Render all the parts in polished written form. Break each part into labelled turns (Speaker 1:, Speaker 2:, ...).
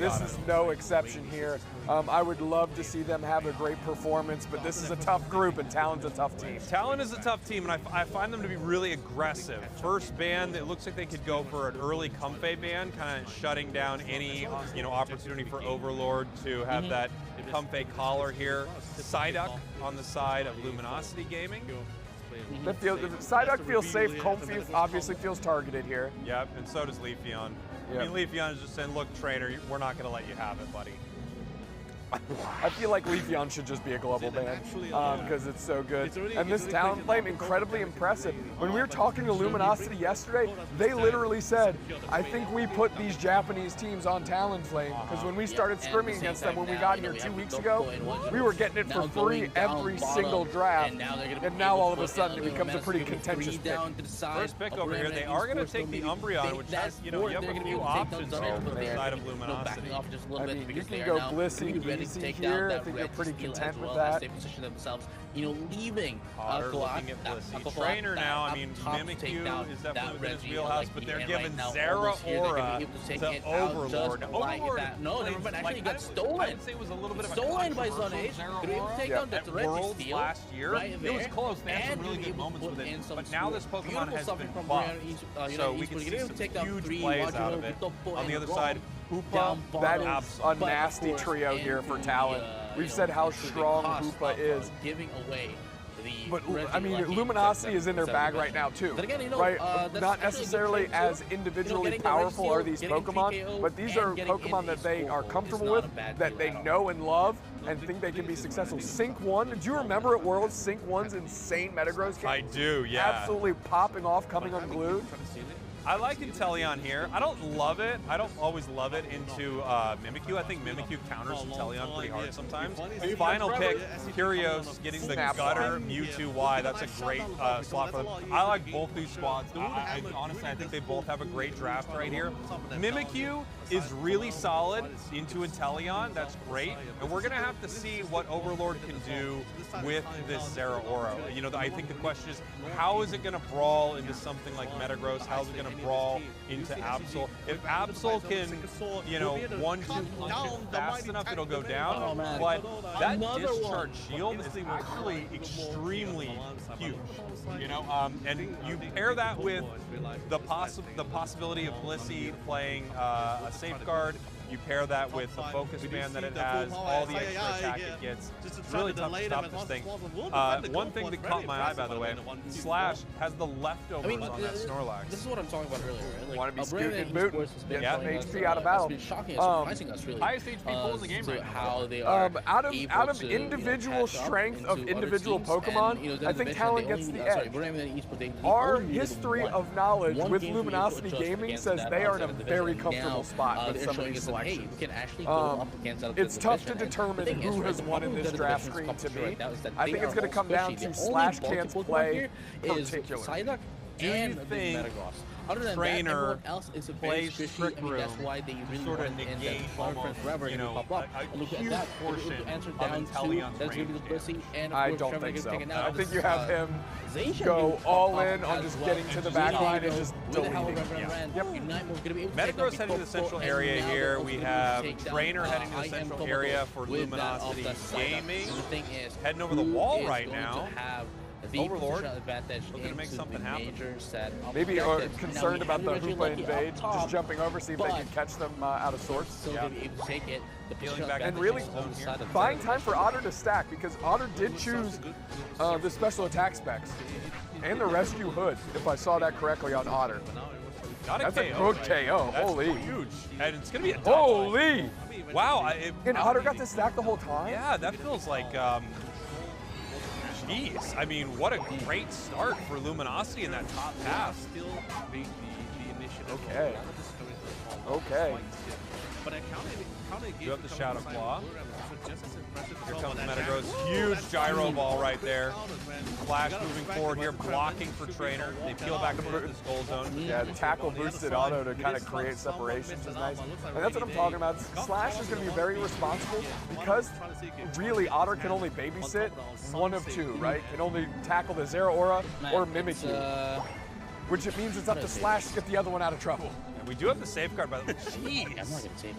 Speaker 1: this is no exception here. I would love to see them have a great performance, but this is a tough group, and Talon's a tough team.
Speaker 2: Talon is a tough team, and I find them to be really aggressive. First ban, it looks like they could go for an early Comfey ban, kind of shutting down any opportunity for Overlord to have that Comfey collar here. Psyduck on the side of Luminosity Gaming.
Speaker 1: Psyduck feels safe. Comfey obviously feels targeted here.
Speaker 2: Yep, and so does Leafeon.
Speaker 1: Yep.
Speaker 2: I mean, Leafeon is just saying, look, trainer, we're not going to let you have it, buddy.
Speaker 1: I feel like Leafeon should just be a global ban because it's so good. And this Talon flame, incredibly impressive. When we were talking to Luminosity yesterday, they literally said, I think we put these Japanese teams on Talon flame because when we started scrimming against them when we got here 2 weeks ago, we were getting it for free every single draft. And now all of a sudden it becomes a pretty contentious pick.
Speaker 2: First pick over here, they are going to take the Umbreon, which has, you have a few options here for the side of Luminosity.
Speaker 1: I mean, you can go Blissey, easy here. I think they're pretty content with that.
Speaker 3: Leaving
Speaker 2: looking at Blissey. Trainer now, I mean, Mimikyu is definitely within his wheelhouse, but they're giving Zera Aura to Overlord. Overlord,
Speaker 3: no, never mind. Actually, got stolen.
Speaker 2: I'd say it was a little bit of a
Speaker 3: stolen by Zonage. Could we take down the
Speaker 2: Worlds last year? It was close. They had some really good moments with it, but now this Pokemon has been buffed, so we can see some huge plays out of it. On the other side, Hoopa,
Speaker 1: that is a nasty trio here for Talon. We've said how strong Hoopa is.
Speaker 3: Giving away
Speaker 1: but I mean, Luminosity is in their bag right now too, right? Not necessarily as individually powerful are these Pokemon, but these are Pokemon that they are comfortable with, that they know and love, and think they can be successful. Sync 1, do you remember at Worlds, Sync 1's insane Metagross game?
Speaker 2: I do, yeah.
Speaker 1: Absolutely popping off, coming unglued.
Speaker 2: I like Inteleon here. I don't love it. I don't always love it into Mimikyu. I think Mimikyu counters Inteleon pretty hard sometimes. Final pick, Curios getting the Gutter Mewtwo Y. That's a great slot for them. I like both these squads. Honestly, I think they both have a great draft right here. Mimikyu is really solid into Inteleon. That's great. And we're going to have to see what Overlord can do with this Zera Aura. I think the question is, how is it going to brawl into something like Metagross? How is it going to brawl into Absol? If Absol can, 1-2 punch it fast enough, it'll go down. But that discharge shield is actually extremely huge. And you pair that with the possibility of Blissey playing a safeguard. You pair that with the focus band that it has, all the extra attack it gets. It's really tough to stop this thing. One thing that caught my eye, by the way, Slash has the leftovers on that Snorlax.
Speaker 3: This is what I'm talking about earlier.
Speaker 1: Want to be scooting and booting, get some HP out of battle.
Speaker 3: It's been shocking and surprising us, really.
Speaker 2: Highest HP pool in the game right now.
Speaker 3: How they are
Speaker 1: out of individual strength of individual Pokemon, I think Talon gets the edge. Our history of knowledge with Luminosity Gaming says they are in a very comfortable spot with some of these selections. It's tough to determine who has won in this draft screen to me. I think it's going to come down to Slash can't play particular.
Speaker 2: Do you think Trainer plays Trick Room to sort of negate almost, a huge portion of Inteleon's range?
Speaker 1: I don't think so. I think you have him go all in on just getting to the back line and just deleting.
Speaker 2: Yep. Metagross heading to the central area here. We have Trainer heading to the central area for Luminosity Gaming. Heading over the wall right now. Overlord looking to make something happen.
Speaker 1: Maybe concerned about the Hoopa invade, just jumping over, see if they can catch them out of sorts.
Speaker 2: Yeah.
Speaker 1: And really buying time for Otter to stack, because Otter did choose the special attack specs and the rescue hood, if I saw that correctly on Otter. That's a good KO. Holy.
Speaker 2: Huge. And it's going to be a
Speaker 1: holy.
Speaker 2: Wow.
Speaker 1: And Otter got to stack the whole time?
Speaker 2: Yeah, that feels like... Jeez, I mean, what a great start for Luminosity in that top half.
Speaker 1: Okay. Okay.
Speaker 2: You have the Shadow Claw. Here comes Metagross. Huge gyro ball right there. Flash moving forward here, blocking for Trainer. They peel back to the Skull Zone.
Speaker 1: Yeah, the tackle boosted auto to kind of create separations is nice. And that's what I'm talking about. Slash is going to be very responsible because really Otter can only babysit one of two, right? Can only tackle the Zera Aura or Mimikyu. Which it means it's up to Slash to get the other one out of trouble.
Speaker 2: We do have the safeguard, by the way.
Speaker 3: I'm not
Speaker 2: Jeez.
Speaker 3: gonna save.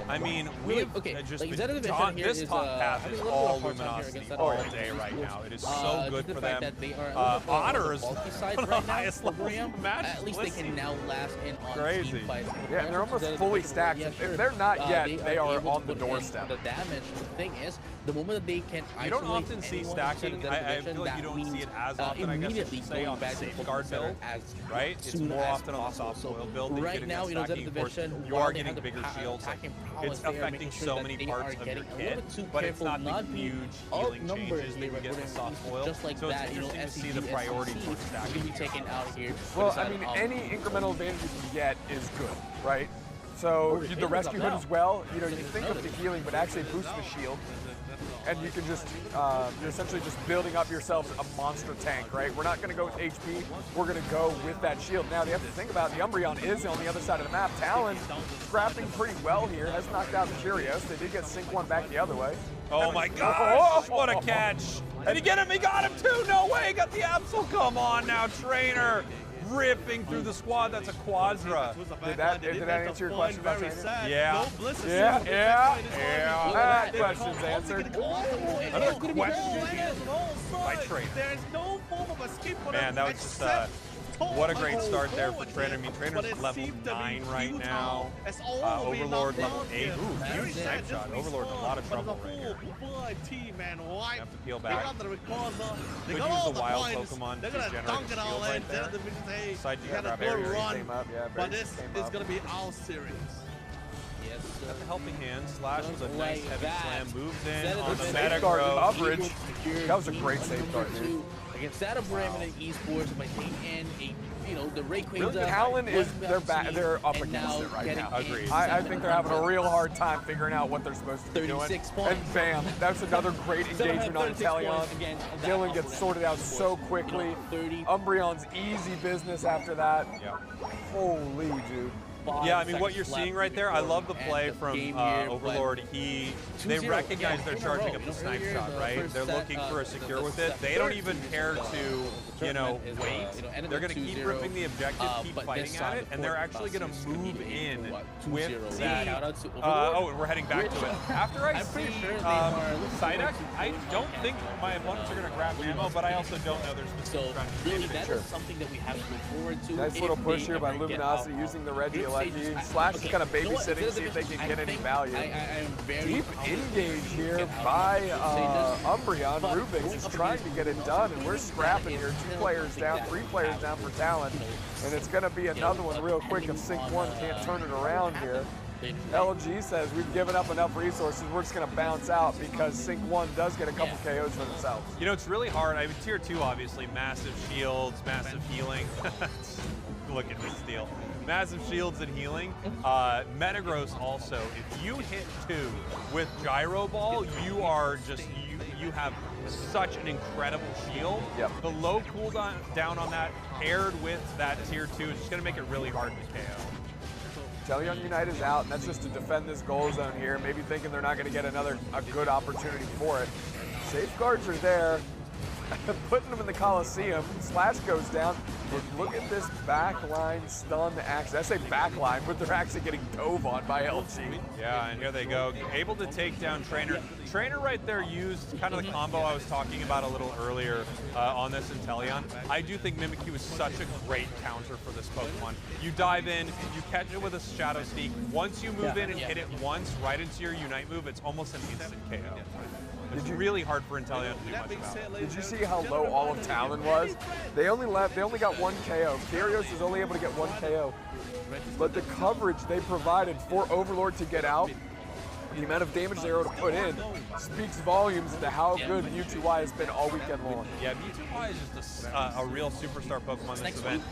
Speaker 2: I mean, we've just
Speaker 3: like,
Speaker 2: been
Speaker 3: Zeta Division
Speaker 2: done.
Speaker 3: here
Speaker 2: This
Speaker 3: is,
Speaker 2: top path
Speaker 3: having
Speaker 2: is
Speaker 3: a little bit
Speaker 2: all
Speaker 3: of hard time here
Speaker 2: Luminosity
Speaker 3: against
Speaker 2: all
Speaker 3: Zeta
Speaker 2: day
Speaker 3: Division
Speaker 2: right
Speaker 3: Esports.
Speaker 2: now. It is so good
Speaker 3: the
Speaker 2: for
Speaker 3: fact
Speaker 2: them.
Speaker 3: that they are a little bit more on the
Speaker 2: Otters,
Speaker 3: bulky side
Speaker 2: one of
Speaker 3: right
Speaker 2: the
Speaker 3: now
Speaker 2: highest
Speaker 3: for
Speaker 2: levels
Speaker 3: Briam.
Speaker 2: of the match.
Speaker 3: At least they can now last in on
Speaker 2: Crazy.
Speaker 3: team fights.
Speaker 1: Yeah, and they're almost
Speaker 3: Zeta
Speaker 1: fully
Speaker 3: Division,
Speaker 1: stacked.
Speaker 3: yeah,
Speaker 1: If
Speaker 3: sure.
Speaker 1: they're not yet, they are
Speaker 3: able
Speaker 1: on
Speaker 3: to
Speaker 1: the
Speaker 3: put in
Speaker 1: doorstep.
Speaker 3: The damage. The thing is, the moment that they can
Speaker 2: You don't
Speaker 3: isolate
Speaker 2: often see
Speaker 3: anyone
Speaker 2: stacking.
Speaker 3: inside of Zeta
Speaker 2: I
Speaker 3: Division,
Speaker 2: feel like you
Speaker 3: that
Speaker 2: don't see it
Speaker 3: means,
Speaker 2: as often, I guess I
Speaker 3: immediately
Speaker 2: should say,
Speaker 3: going
Speaker 2: on the
Speaker 3: back to the
Speaker 2: safeguard
Speaker 3: center
Speaker 2: build,
Speaker 3: as
Speaker 2: right? It's
Speaker 3: soon
Speaker 2: more
Speaker 3: as
Speaker 2: often on the soft
Speaker 3: possible.
Speaker 2: soil build that you're
Speaker 3: Right
Speaker 2: getting
Speaker 3: now,
Speaker 2: that
Speaker 3: you know, Zeta
Speaker 2: stacking. Of course,
Speaker 3: Division,
Speaker 2: you
Speaker 3: while
Speaker 2: are
Speaker 3: they
Speaker 2: getting
Speaker 3: have the
Speaker 2: bigger shields.
Speaker 3: attacking prowess,
Speaker 2: It's
Speaker 3: they are
Speaker 2: affecting
Speaker 3: making sure
Speaker 2: so
Speaker 3: that
Speaker 2: many
Speaker 3: they
Speaker 2: parts
Speaker 3: are
Speaker 2: of your
Speaker 3: getting a
Speaker 2: kit,
Speaker 3: little bit too
Speaker 2: but it's
Speaker 3: careful
Speaker 2: not the
Speaker 3: not being
Speaker 2: huge healing
Speaker 3: outnumbered
Speaker 2: changes that you
Speaker 3: here
Speaker 2: get in the
Speaker 3: by
Speaker 2: soft foil.
Speaker 3: just like
Speaker 2: So it's
Speaker 3: that, you know,
Speaker 2: interesting to see the
Speaker 3: SCG,
Speaker 2: priority
Speaker 3: SCC
Speaker 2: towards stacking.
Speaker 3: can be taken out here.
Speaker 1: Well,
Speaker 3: But
Speaker 1: I
Speaker 3: it's
Speaker 1: mean,
Speaker 3: not,
Speaker 1: any incremental advantage you can get is good, right? So
Speaker 3: the
Speaker 1: the
Speaker 3: Paper's
Speaker 1: rescue
Speaker 3: up
Speaker 1: hood
Speaker 3: now.
Speaker 1: as well, you know, you
Speaker 3: Didn't
Speaker 1: think of the
Speaker 3: notice.
Speaker 1: healing, but actually boosts the shield. And you can just, you're essentially just building up yourselves a monster tank, right? We're not going to go with HP, we're going to go with that shield. Now, the other thing about the Umbreon is on the other side of the map. Talon scrapping pretty well here, has knocked out the Curios. They did get Sync 1 back the other way.
Speaker 2: Oh my gosh, what a catch. And he got him too, no way, got the Absol, come on now, Trainer. Ripping through the squad, that's a Quadra.
Speaker 1: Did that answer your question about Trainer?
Speaker 2: Yeah.
Speaker 1: Yeah. That question's answered.
Speaker 2: Another question by Trainer.
Speaker 4: There's no form of escape for
Speaker 2: Man,
Speaker 4: them
Speaker 2: that was just
Speaker 4: except
Speaker 2: what a great start there for Trainer. I mean, Trainer's level 9 right now. Overlord level 8. Ooh, huge snipe shot. Overlord in a lot of trouble right here.
Speaker 4: Team, man,
Speaker 2: You
Speaker 4: why?
Speaker 2: have to peel
Speaker 4: They
Speaker 2: back.
Speaker 4: got the recorder. They
Speaker 2: Could
Speaker 4: got
Speaker 2: use
Speaker 4: all
Speaker 2: the
Speaker 4: the
Speaker 2: wild
Speaker 4: points.
Speaker 2: Pokemon
Speaker 4: They're
Speaker 2: to
Speaker 4: gonna
Speaker 2: generate
Speaker 4: dunk
Speaker 2: the
Speaker 4: it all
Speaker 2: shield
Speaker 4: in.
Speaker 2: right there.
Speaker 4: Zeta Division, hey,
Speaker 2: Side
Speaker 4: you
Speaker 2: you
Speaker 4: got a
Speaker 2: grab
Speaker 4: good
Speaker 2: area.
Speaker 4: run.
Speaker 1: Came up, yeah,
Speaker 4: But
Speaker 1: very
Speaker 4: this
Speaker 1: came
Speaker 4: is
Speaker 1: up.
Speaker 4: gonna be our series.
Speaker 3: Yes, sir.
Speaker 2: Got the helping hand. Slash with a nice
Speaker 3: Like
Speaker 2: heavy
Speaker 3: that.
Speaker 2: slam. Moves in
Speaker 3: Zeta
Speaker 2: on the
Speaker 3: Division
Speaker 2: meta
Speaker 1: Safeguard
Speaker 2: growth.
Speaker 1: coverage. That was a great safeguard, dude.
Speaker 3: Against Zeta Bremen and Esports by taking in the Ray Queens.
Speaker 1: Really, Talon is they're up against it right now.
Speaker 2: Agreed.
Speaker 1: I think they're having a real hard time figuring out what they're supposed to be doing.
Speaker 3: 36 points.
Speaker 1: And bam, that's another great engagement on Talon. Dylan gets sorted out so quickly.
Speaker 3: 30.
Speaker 1: Umbreon's easy business after that.
Speaker 2: Yeah.
Speaker 1: Holy dude.
Speaker 2: Yeah, I mean, what you're seeing right there, I love the play from Overlord. They recognize they're charging up the snipe shot, right? They're looking for a secure with it. They don't even care to, wait. They're going to keep ripping the objective, keep fighting at it, and they're actually going to move in with the... oh, we're heading back to it. After I see Psyduck, I don't think my opponents are going to grab ammo, but I also don't know there's
Speaker 3: So really, that is something that we have to look forward to.
Speaker 1: Nice little push here by Luminosity using the Reggie Lucky. Slash is kind of babysitting, see if they can get any value. Deep engage here by Umbreon. Rubix is trying to get it done, and we're scrapping here. 2 players down, 3 players down for Talon. And it's going to be another one real quick if Sync 1 can't turn it around here. LG says we've given up enough resources, we're just going to bounce out because Sync 1 does get a couple KOs for themselves.
Speaker 2: You know, it's really hard. I mean, Tier 2, obviously, massive shields, massive healing. Look at this steal. Massive shields and healing. Metagross also, if you hit 2 with Gyro Ball, you are just, you have such an incredible shield.
Speaker 1: Yep.
Speaker 2: The low cooldown down on that paired with that Tier 2 is just going to make it really hard to KO.
Speaker 1: Teleon Unite is out, and that's just to defend this goal zone here, maybe thinking they're not going to get a good opportunity for it. Safeguards are there, putting them in the Coliseum. Slash goes down, but look at this backline stun action. I say backline, but they're actually getting dove on by LG.
Speaker 2: Yeah, and here they go, able to take down Trainer. Trainer right there used kind of the combo I was talking about a little earlier on this Inteleon. I do think Mimikyu is such a great counter for this Pokemon. You dive in, you catch it with a Shadow Sneak. Once you move in and hit it once right into your Unite move, it's almost an instant KO. It's really hard for Inteleon to do much about.
Speaker 1: Did you see how low all of Talon was? They only got 1 KO. Kyrios was only able to get 1 KO. But the coverage they provided for Overlord to get out, the amount of damage they were able to put in, speaks volumes into how good Mewtwo has been all weekend long.
Speaker 2: Yeah, Mewtwo is just a real superstar Pokemon this event.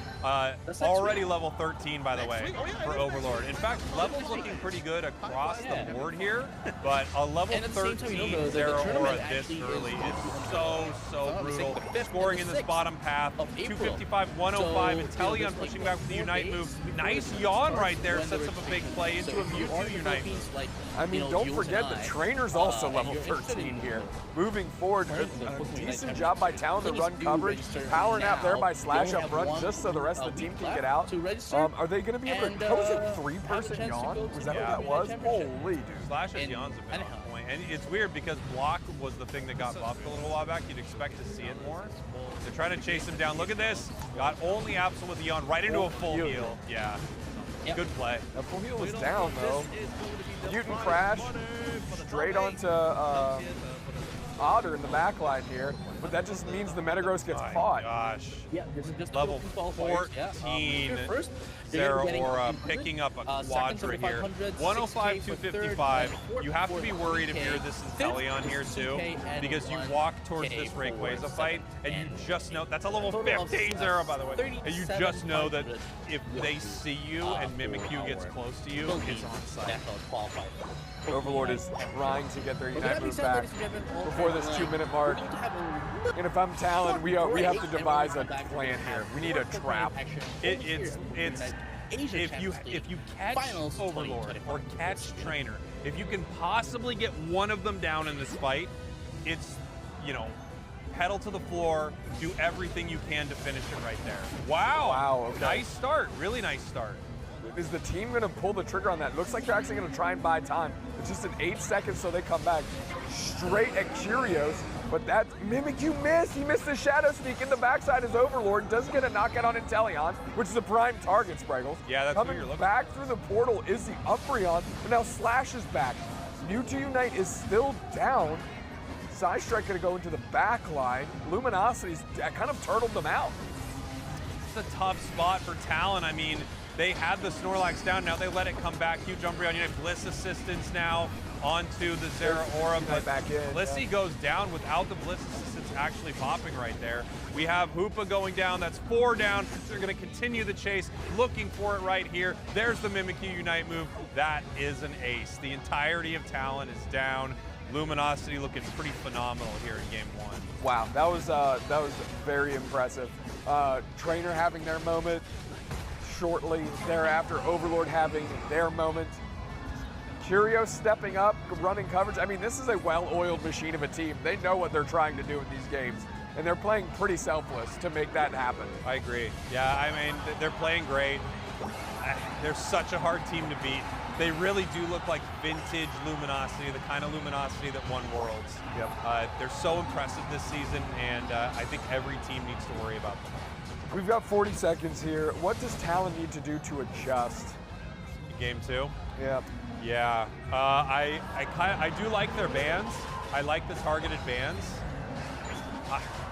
Speaker 2: Already level 13, by the way, for Overlord. In fact, levels looking pretty good across the board here, but a level 13 Zeraora this early is so brutal. Scoring in this bottom path, 255, 105, and Teleon pushing back with the Unite move. Nice yawn right there, sets up a big play into a Mewtwo Unite move.
Speaker 1: I mean, don't
Speaker 3: you
Speaker 1: forget
Speaker 3: and
Speaker 1: the
Speaker 3: I,
Speaker 1: trainer's also
Speaker 3: and
Speaker 1: level
Speaker 3: you're interested
Speaker 1: 13
Speaker 3: in
Speaker 1: here. Moving forward,
Speaker 3: trying to
Speaker 1: a
Speaker 3: book me
Speaker 1: decent
Speaker 3: nighttime
Speaker 1: job by
Speaker 3: register.
Speaker 1: Talon to
Speaker 3: Please
Speaker 1: run
Speaker 3: do
Speaker 1: coverage.
Speaker 3: register
Speaker 1: Power nap there
Speaker 3: now.
Speaker 1: by
Speaker 3: You
Speaker 1: Slash
Speaker 3: only
Speaker 1: up
Speaker 3: have
Speaker 1: front
Speaker 3: one
Speaker 1: just so the rest of the team
Speaker 3: week
Speaker 1: can
Speaker 3: left
Speaker 1: get out.
Speaker 3: to register.
Speaker 1: Are they going to be able to,
Speaker 3: And,
Speaker 1: that was a
Speaker 3: have a
Speaker 1: three-person
Speaker 3: chance to
Speaker 1: yawn?
Speaker 3: go to
Speaker 1: Was that
Speaker 3: the
Speaker 1: what that
Speaker 3: Midnight
Speaker 1: was?
Speaker 3: Championship.
Speaker 1: Holy dude.
Speaker 2: Slash's
Speaker 3: And
Speaker 2: yawns have been
Speaker 3: anyhow.
Speaker 2: on point. And it's weird because block was the thing that got buffed a little while back. You'd expect to see it more. They're trying to chase him down. Look at this. Got only Absol with a yawn right into a full
Speaker 1: Full
Speaker 2: heal.
Speaker 1: heal.
Speaker 2: Yeah.
Speaker 3: Yep.
Speaker 2: Good play.
Speaker 1: That full heal was down though.
Speaker 4: This is going to be the
Speaker 1: Mutant
Speaker 4: final
Speaker 1: crash
Speaker 4: money for the
Speaker 1: straight
Speaker 4: top
Speaker 1: onto
Speaker 4: eight.
Speaker 1: Otter in the back line here, but that just means the Metagross gets
Speaker 2: My
Speaker 1: caught.
Speaker 2: gosh.
Speaker 3: Yeah, this is just
Speaker 2: Level
Speaker 3: qualifiers. Yeah.
Speaker 2: 14,
Speaker 3: You're first.
Speaker 2: Zera
Speaker 3: Getting
Speaker 2: Aura
Speaker 3: 100,
Speaker 2: picking up a
Speaker 3: second,
Speaker 2: quadra here.
Speaker 3: 7,500,
Speaker 2: 105,
Speaker 3: 6K for third,
Speaker 2: 255.
Speaker 3: and
Speaker 2: You have to be
Speaker 3: fourth,
Speaker 2: worried if
Speaker 3: 3K.
Speaker 2: you're this is
Speaker 3: Fifth,
Speaker 2: Talon here too,
Speaker 3: 2K and
Speaker 2: because you
Speaker 3: 1K
Speaker 2: walk towards this
Speaker 3: for
Speaker 2: Rayquaza fight and you
Speaker 3: seventh,
Speaker 2: just know that's a level
Speaker 3: total of
Speaker 2: 15 Zera by the way, and you just know that
Speaker 3: 3,700
Speaker 2: if they see you and Mimikyu gets close to you, it's on site.
Speaker 1: Overlord is trying to get their
Speaker 3: With
Speaker 1: Unite
Speaker 3: that being
Speaker 1: move
Speaker 3: said,
Speaker 1: back
Speaker 3: ladies and gentlemen, all
Speaker 1: before
Speaker 3: time
Speaker 1: this
Speaker 3: line,
Speaker 1: 2-minute mark.
Speaker 3: we're going to have a little
Speaker 1: And if I'm Talon, we have to
Speaker 3: break, and
Speaker 1: devise a
Speaker 3: we'll come back
Speaker 1: plan
Speaker 3: and
Speaker 1: here.
Speaker 3: have
Speaker 1: We need a
Speaker 3: fourth
Speaker 1: trap.
Speaker 3: action
Speaker 2: It's
Speaker 3: here. Asia
Speaker 2: if you
Speaker 3: Champions League
Speaker 2: catch
Speaker 3: Finals
Speaker 2: Overlord
Speaker 3: 2025.
Speaker 2: or catch Trainer, if you can possibly get one of them down in this fight, it's, you know, pedal to the floor, do everything you can to finish it right there. Wow.
Speaker 1: Wow, okay.
Speaker 2: Nice start. Really nice start.
Speaker 1: Is the team going to pull the trigger on that? Looks like they're actually going to try and buy time. It's just an 8 seconds, so they come back straight at Curios. But that Mimikyu missed. He missed the Shadow Sneak in the backside as Overlord. Doesn't get a knockout on Inteleon, which is a prime target, Spraggles.
Speaker 2: Yeah, that's what
Speaker 1: Coming
Speaker 2: you're looking
Speaker 1: back through the portal is the Umbreon, but now Slash is back. Mewtwo Unite is still down. Psystrike going to go into the back line. Luminosity's kind of turtled them out.
Speaker 2: It's a tough spot for Talon. I mean, they had the Snorlax down, now they let it come back. Huge Umbreon Unit, Bliss assistance now onto the Zera Aura, but
Speaker 1: back in,
Speaker 2: Blissey
Speaker 1: yeah.
Speaker 2: goes down without the Bliss assistance actually popping right there. We have Hoopa going down, that's 4 down. They're gonna continue the chase, looking for it right here. There's the Mimikyu Unite move. That is an ace. The entirety of Talon is down. Luminosity looking pretty phenomenal here in game 1.
Speaker 1: Wow, that was very impressive. Trainer having their moment. Shortly thereafter, Overlord having their moment. Curios stepping up, running coverage. I mean, this is a well-oiled machine of a team. They know what they're trying to do in these games, and they're playing pretty selfless to make that happen.
Speaker 2: I agree. Yeah, I mean, they're playing great. They're such a hard team to beat. They really do look like vintage Luminosity, the kind of Luminosity that won Worlds.
Speaker 1: Yep.
Speaker 2: They're so impressive this season, and I think every team needs to worry about them.
Speaker 1: We've got 40 seconds here. What does Talon need to do to adjust?
Speaker 2: Game 2?
Speaker 1: Yeah.
Speaker 2: Yeah, I do like their bans. I like the targeted bans.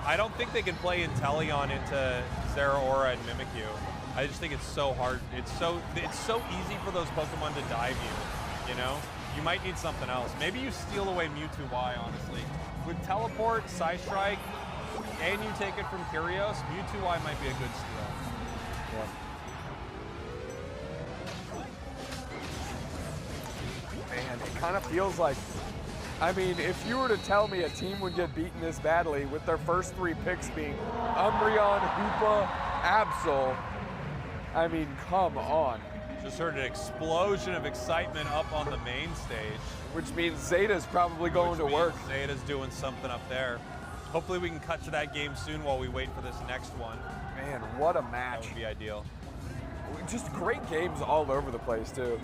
Speaker 2: I don't think they can play Inteleon into Zera Aura and Mimikyu. I just think it's so hard. It's so easy for those Pokemon to dive you, you know? You might need something else. Maybe you steal away Mewtwo Y, honestly. With Teleport, Psystrike, and you take it from Curios, Mewtwo Y might be a good steal.
Speaker 1: Yeah. Man, it kind of feels like, I mean, if you were to tell me a team would get beaten this badly with their first 3 picks being Umbreon, Hoopa, Absol, I mean, come on.
Speaker 2: Just heard an explosion of excitement up on the main stage.
Speaker 1: Which means Zeta's probably going to work.
Speaker 2: Zeta's doing something up there. Hopefully we can cut to that game soon while we wait for this next one.
Speaker 1: Man, what a
Speaker 2: That
Speaker 1: match.
Speaker 2: would be ideal.
Speaker 1: Just great games all over the place, too.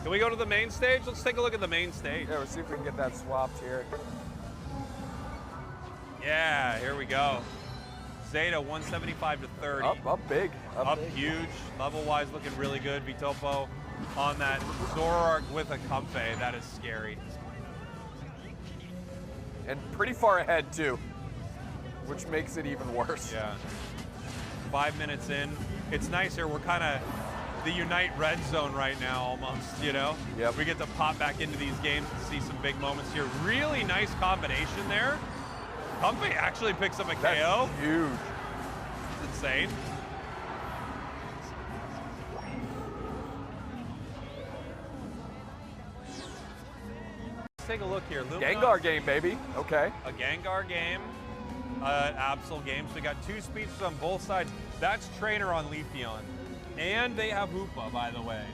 Speaker 2: Can we go to the main stage? Let's take a look at the main stage.
Speaker 1: Yeah, let's see if we can get that swapped here.
Speaker 2: Yeah, here we go. Zeta 175 to 30.
Speaker 1: Up big.
Speaker 2: Up
Speaker 1: big.
Speaker 2: huge. Level-wise looking really good. Vitopo on that Zoroark with a Comfey. That is scary.
Speaker 1: And pretty far ahead, too, which makes it even worse.
Speaker 2: Yeah. 5 minutes in. It's nice here. We're kind of the Unite red zone right now almost, you know?
Speaker 1: Yep.
Speaker 2: We get to pop back into these games and see some big moments here. Really nice combination there. Comfey actually picks up a
Speaker 1: That's
Speaker 2: KO.
Speaker 1: huge.
Speaker 2: It's insane. Let's take a look here.
Speaker 1: Gengar game, baby. Okay.
Speaker 2: A Gengar game, Absol game. So we got 2 speeches on both sides. That's Trainer on Leafeon. And they have Hoopa, by the way.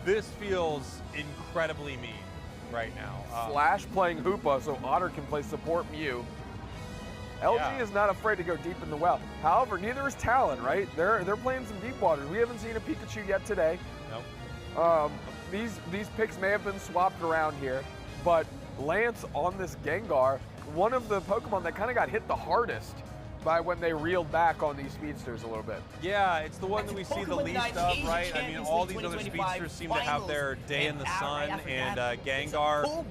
Speaker 2: This feels incredibly mean right now.
Speaker 1: Flash playing Hoopa so Otter can play support Mew. LG is not afraid to go deep in the well. However, neither is Talon, right? They're playing some deep waters. We haven't seen a Pikachu yet today.
Speaker 2: Nope.
Speaker 1: These picks may have been swapped around here, but Lance on this Gengar, one of the Pokemon that kind of got hit the hardest by when they reeled back on these speedsters a little bit.
Speaker 2: Yeah, it's the one that we see the least of, right? I mean, all these other speedsters seem to have their day in the sun, and Gengar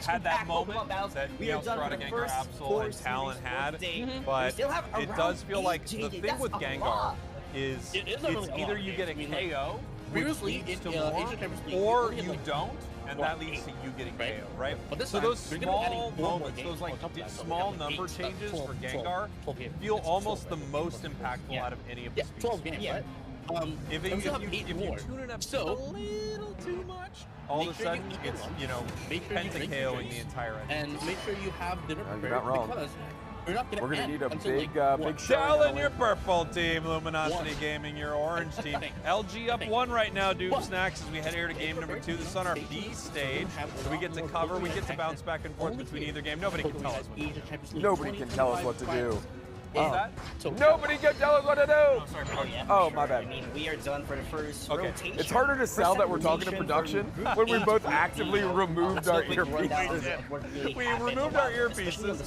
Speaker 2: had that moment that Strata, Gengar, Absol, and Talon had, but it does feel like the thing with Gengar is it's either you get a KO, which leads to more, or you don't, and that leads to you getting KO, right? So those small moments, those like small number changes for Gengar feel almost the most impactful out of any of the speeds. If you tune it up just a little too much, all of a sudden it's, penta-KOing the entire end.
Speaker 3: And make sure you have dinner prepared,
Speaker 1: you're not wrong.
Speaker 3: because we're
Speaker 1: gonna need a big
Speaker 2: Talon,
Speaker 1: showing.
Speaker 2: your purple team, Luminosity Gaming, your orange team. LG up 1 right now, Doom Snacks, as we head here to game number 2. This is on our B stage. So we get to cover, we get to bounce back and forth between either game. Nobody can tell us what to do.
Speaker 1: Nobody can tell us what to do.
Speaker 2: What's that?
Speaker 1: Nobody can tell us what to do! Oh, my bad.
Speaker 5: I mean, we are done for the first rotation.
Speaker 1: It's harder to sell that we're talking to production when we both actively removed our earpieces.
Speaker 2: We removed our earpieces,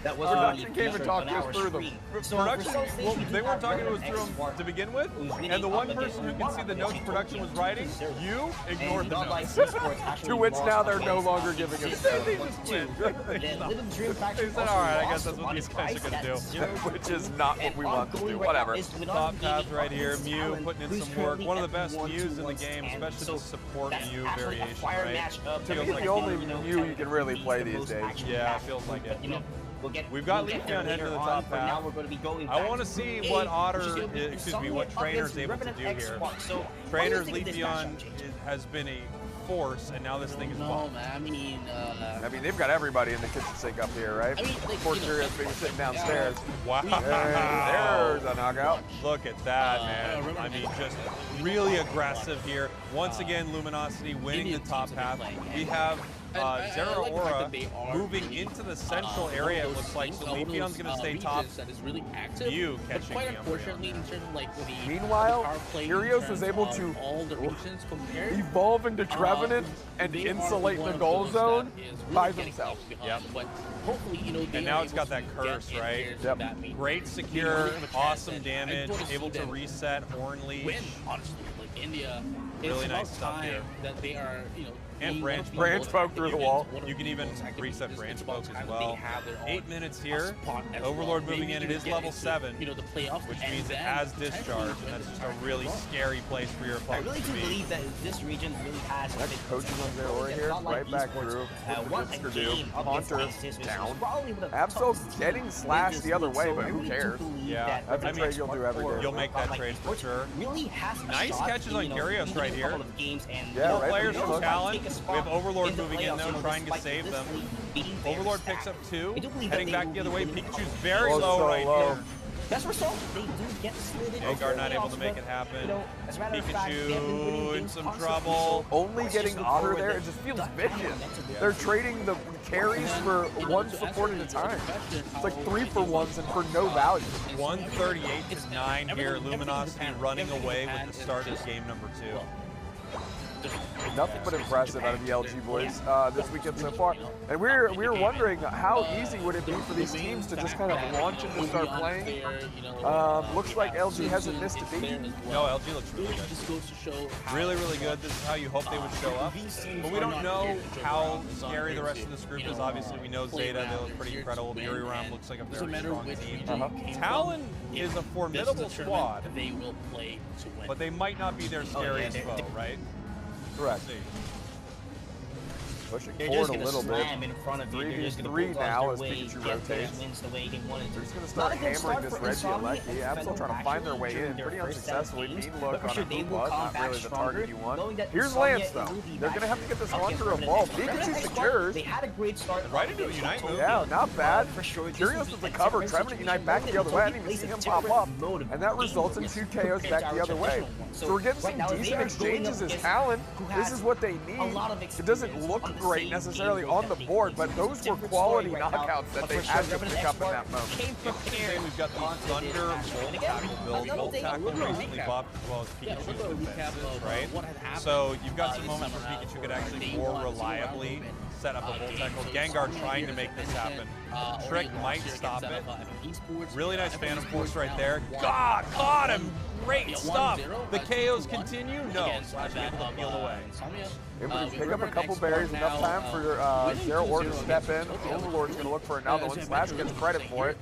Speaker 2: and
Speaker 1: production came and talked us through them.
Speaker 2: Production, well, they weren't talking to us through them to begin with, and the one person who can see the notes production was writing, you ignored the notes.
Speaker 1: To which now they're no longer giving us
Speaker 2: They just quit. They said, all right, I guess that's what these guys are going to do.
Speaker 1: which is not what we want to do. Whatever.
Speaker 2: Top path right here, Mew putting in some work. One of the best Mews in the game, especially the support Mew variation, right?
Speaker 1: To me, the only Mew you can really play these days.
Speaker 2: Yeah, it feels like it. We've got Leafeon heading to the top path. I want to see what what Trainer's able to do here. Trainer's Leafeon has been a force, and now this thing is
Speaker 3: no, man, I mean,
Speaker 1: they've got everybody in the kitchen sink up here, right?
Speaker 3: I mean, like,
Speaker 1: Poor Curious being sitting downstairs.
Speaker 2: Wow.
Speaker 1: There's a knockout.
Speaker 2: Look at that, man. I mean, just really aggressive here. Once again, Luminosity winning the top half. We have Zera Aura moving into the central area, it looks like. So Leafeon's going to stay top.
Speaker 3: That is really active.
Speaker 2: You catching
Speaker 3: quite
Speaker 2: him.
Speaker 3: unfortunately, in terms of like the
Speaker 1: Meanwhile, Curious was able to evolve into Trevenant and insulate the goal zone by themselves.
Speaker 2: Yep.
Speaker 3: But hopefully,
Speaker 2: and now it's got that curse, right?
Speaker 1: Yep.
Speaker 2: Great secure, awesome damage, able to reset Horn Leash.
Speaker 3: Honestly, like India,
Speaker 2: really
Speaker 3: it's
Speaker 2: nice stuff
Speaker 3: time
Speaker 2: here.
Speaker 3: that they are,
Speaker 2: And branch
Speaker 1: poke through the wall.
Speaker 2: You can even reset branch poke as well. 8 minutes here. Overlord moving in. It is level 7, which means it has discharge, and that's just a really scary place for your
Speaker 5: I
Speaker 2: opponent
Speaker 5: really
Speaker 2: to
Speaker 5: do
Speaker 2: be.
Speaker 5: believe that this region really has a big
Speaker 1: Coaching on their Aura here, right back through.
Speaker 5: What a game of
Speaker 1: Haunter
Speaker 5: this
Speaker 1: down.
Speaker 5: Absol
Speaker 1: Absol getting slashed the other way, but who cares?
Speaker 2: Yeah,
Speaker 1: That's a trade you'll do every day.
Speaker 2: You'll make that trade for sure.
Speaker 5: Really has
Speaker 2: Nice catches on Curious right here.
Speaker 1: Yeah,
Speaker 2: Four
Speaker 1: right.
Speaker 2: players from Talon. We have Overlord moving in though, trying to save them. Overlord picks up 2, heading back the other way. Pikachu's very low right here.
Speaker 5: Best result, they do get slid in.
Speaker 2: Gengar not able to make it happen. Pikachu in some trouble.
Speaker 1: Only getting Otter there, it just feels vicious. They're trading the carries for one support at a time. It's like 3-for-1s and for no value.
Speaker 2: 138 to 9 here. Luminosity running away with the start of game number 2.
Speaker 1: Nothing but impressive out of the LG boys this weekend so far. And we were wondering how easy would it be for these teams to just kind of launch and to start playing. Looks like LG hasn't missed a beat.
Speaker 2: No, LG looks really good. Really, really good. This is how you hope they would show up. But we don't know how scary the rest of this group is. Obviously, we know Zeta, they look pretty incredible. Buriram looks like a very strong team. Talon is a formidable squad, but they might not be their scariest foe, right?
Speaker 1: Correct. Pushing
Speaker 5: They're
Speaker 1: forward
Speaker 5: just
Speaker 1: a
Speaker 5: gonna
Speaker 1: little bit.
Speaker 5: slam in front of you. They're just gonna
Speaker 1: 3v3
Speaker 5: bulldoze
Speaker 1: now
Speaker 5: their
Speaker 1: as
Speaker 5: way,
Speaker 1: Pikachu
Speaker 5: get their
Speaker 1: rotates.
Speaker 5: wins the way they wanted
Speaker 1: They're just
Speaker 5: to.
Speaker 1: going to
Speaker 5: Not
Speaker 1: start
Speaker 5: a good
Speaker 1: hammering
Speaker 5: start
Speaker 1: this
Speaker 5: for
Speaker 1: Reggie
Speaker 5: Insomnia
Speaker 1: Alecki.
Speaker 5: and
Speaker 1: Absol trying to find their way
Speaker 5: during
Speaker 1: in.
Speaker 5: their
Speaker 1: Pretty
Speaker 5: first set of
Speaker 1: unsuccessfully.
Speaker 5: games,
Speaker 1: Mean
Speaker 5: but
Speaker 1: look
Speaker 5: for
Speaker 1: on
Speaker 5: sure
Speaker 1: a
Speaker 5: they will
Speaker 1: Hoopa.
Speaker 5: come
Speaker 1: Not
Speaker 5: back
Speaker 1: really the
Speaker 5: stronger,
Speaker 1: target you want.
Speaker 5: knowing that
Speaker 1: Here's
Speaker 5: Insomnia
Speaker 1: Lance, though.
Speaker 5: will be
Speaker 1: They're
Speaker 5: back
Speaker 1: going to have to get this
Speaker 5: up
Speaker 1: Haunter
Speaker 5: against
Speaker 1: involved.
Speaker 5: Revenant.
Speaker 1: Pikachu
Speaker 5: Revenant
Speaker 1: secures.
Speaker 5: They had a great start.
Speaker 2: Right into a Unite move.
Speaker 1: Yeah, not bad.
Speaker 5: For sure,
Speaker 1: Curious with the cover. Trevenant Unite back the other way. I didn't even see him pop up. And that results in 2 KOs back the other way. So we're getting some decent exchanges as Talon. This is what they need. It doesn't look great necessarily on the board, but those were quality knockouts that they had to pick up in that moment.
Speaker 2: Today we've got the Thunder Volt Tackle build. Volt Tackle recently buffed as well as Pikachu's defenses, right? So you've got some moments where Pikachu could actually more reliably set up a Volt Tackle. Gengar trying to make this happen. Trick might stop it. Really nice Phantom Force right there. God, caught him! Great stuff! The KOs continue? No. Slash able to peel away.
Speaker 1: Able to pick up a couple berries, enough time for Zero Or to step in. Overlord's going to look for another one. Slash gets credit for it,